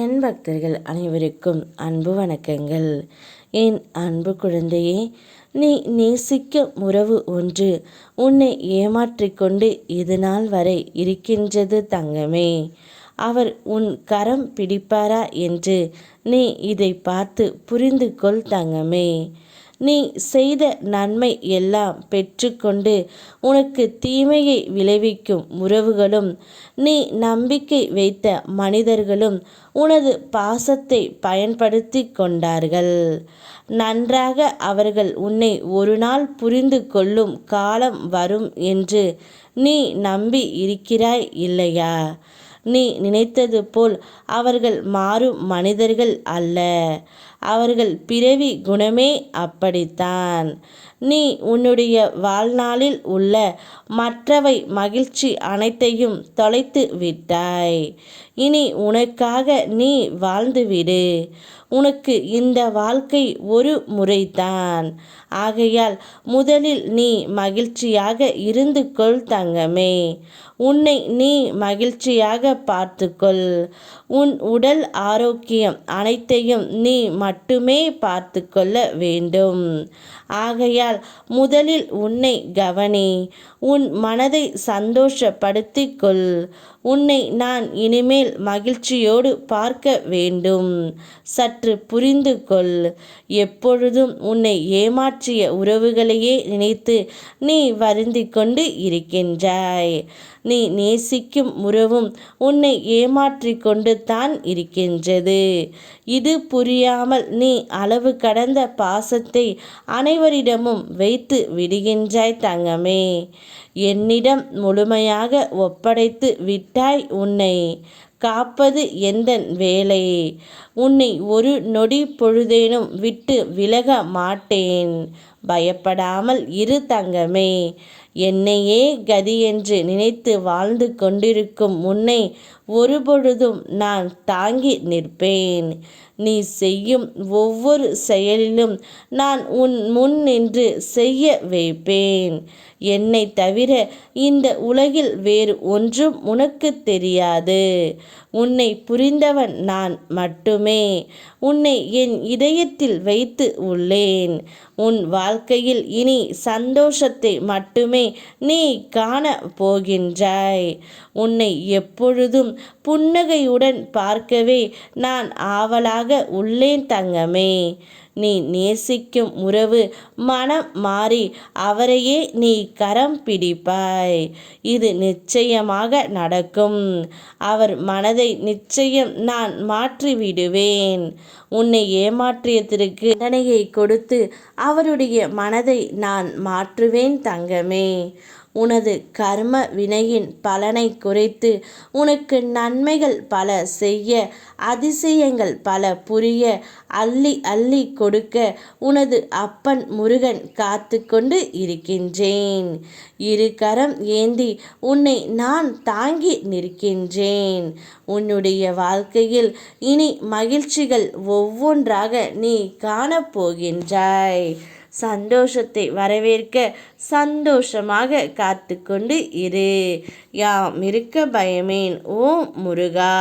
என் பக்தர்கள் அனைவருக்கும் அன்பு வணக்கங்கள். என் அன்பு குழந்தையே, நீ நேசிக்கும் உறவு ஒன்று உன்னை ஏமாற்றிக்கொண்டு இதுநாள் வரை இருக்கின்றது தங்கமே. அவர் உன் கரம் பிடிப்பாரா என்று நீ இதை பார்த்து புரிந்து கொள் தங்கமே. நீ செய்த நன்மை எல்லாம் பெற்றுக்கொண்டு உனக்கு தீமையை விளைவிக்கும் உறவுகளும், நீ நம்பிக்கை வைத்த மனிதர்களும் உனது பாசத்தை பயன்படுத்தி கொண்டார்கள். நன்றாக அவர்கள் உன்னை ஒரு நாள் புரிந்து கொள்ளும் காலம் வரும் என்று நீ நம்பி இருக்கிறாய் இல்லையா? நீ நினைத்தது போல் அவர்கள் மாறும் மனிதர்கள் அல்ல. அவர்கள் பிறவி குணமே அப்படித்தான். நீ உன்னுடைய வாழ்நாளில் உள்ள மற்றவை மகிழ்ச்சி அனைத்தையும் தொலைத்து விட்டாய். இனி உனக்காக நீ வாழ்ந்துவிடு. உனக்கு இந்த வாழ்க்கை ஒரு முறைதான். ஆகையால் முதலில் நீ மகிழ்ச்சியாக இருந்து கொள் தங்கமே. உன்னை நீ மகிழ்ச்சியாக பார்த்துக்கொள். உன் உடல் ஆரோக்கியம் அனைத்தையும் நீ மட்டுமே பார்த்து கொள்ள வேண்டும். ஆகையால் முதலில் உன்னை கவனி. உன் மனதை சந்தோஷப்படுத்திக் கொள். உன்னை நான் இனிமேல் மகிழ்ச்சியோடு பார்க்க வேண்டும். சற்று புரிந்து கொள். எப்பொழுதும் உன்னை ஏமாற்றிய உறவுகளையே நினைத்து நீ வருந்திக் கொண்டு இருக்கின்றாய். நீ நேசிக்கும் உறவும் உன்னை ஏமாற்றி கொண்டு தான் இருக்கின்றது. இது புரியாமல் நீ அளவு கடந்த பாசத்தை அனைவரிடமும் வைத்து விடுகின்றாய் தங்கமே. என்னிடம் முழுமையாக ஒப்படைத்து விட்டாய். உன்னை காப்பது எந்தன் வேலை. உன்னை ஒரு நொடி பொழுதேனும் விட்டு விலக மாட்டேன். பயப்படாமல் இரு தங்கமே. என்னையே கதி என்று நினைத்து வாழ்ந்து கொண்டிருக்கும் உன்னை ஒருபொழுதும் நான் தாங்கி நிற்பேன். நீ செய்யும் ஒவ்வொரு செயலிலும் நான் உன் முன் நின்று செய்ய வைப்பேன். என்னை தவிர இந்த உலகில் வேறு ஒன்றும் உனக்கு தெரியாது. உன்னை புரிந்தவன் நான் மட்டுமே. உன்னை என் இதயத்தில் வைத்து உள்ளேன். உன் வாழ்க்கையில் இனி சந்தோஷத்தை மட்டுமே நீ காண போகின்றாய். உன்னை எப்பொழுதும் புன்னகையுடன் பார்க்கவே நான் ஆவலாக உள்ளேன் தங்கமே. நீ நேசிக்கும் உறவு மனம் மாறி அவரையே நீ கரம் பிடிப்பாய். இது நிச்சயமாக நடக்கும். அவர் மனதை நிச்சயம் நான் மாற்றிவிடுவேன். உன்னை ஏமாற்றியதற்கு தண்டனையை கொடுத்து அவருடைய மனதை நான் மாற்றுவேன் தங்கமே. உனது கர்ம வினையின் பலனை குறைத்து உனக்கு நன்மைகள் பல செய்ய, அதிசயங்கள் பல புரிய, அள்ளி அள்ளி கொடுக்க உனது அப்பன் முருகன் காத்து கொண்டு இருக்கின்றேன். இரு கரம் ஏந்தி உன்னை நான் தாங்கி நிற்கின்றேன். உன்னுடைய வாழ்க்கையில் இனி மகிழ்ச்சிகள் ஒவ்வொன்றாக நீ காணப்போகின்றாய். சந்தோஷத்தை வரவேற்க சந்தோஷமாக காத்து கொண்டு இரு. யாம் இருக்க பயமேன். ஓம் முருகா.